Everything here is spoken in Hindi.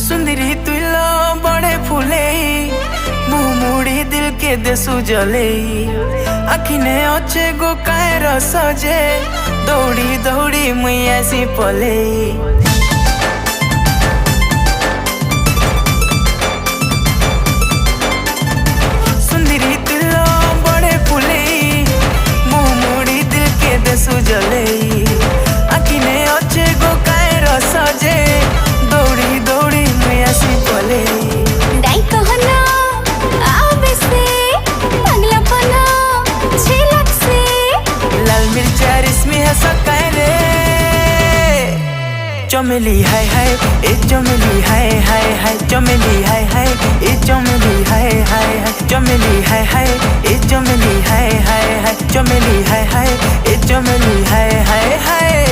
सुंदरी तुलो बड़े फूले मुड़ी दिल के देसु जले आखिने अच्छे गो काय रसजे दौड़ी दौड़ी मुई आसी पले सुंदरी तुलो बड़े फूले मुड़ी दिल के देसु जले आखिने अच्छे गो काय रसजे दौड़ी दौड़ी मुई आसी पले चमेली हाय हाय ए चमेली हाय हाय हाय चमेली हाय हाय ए चमेली हाय हाय हाय चमेली हाय हाय ए चमेली हाय हाय हाय चमेली हाय हाय ए चमेली हाय हाय हाय।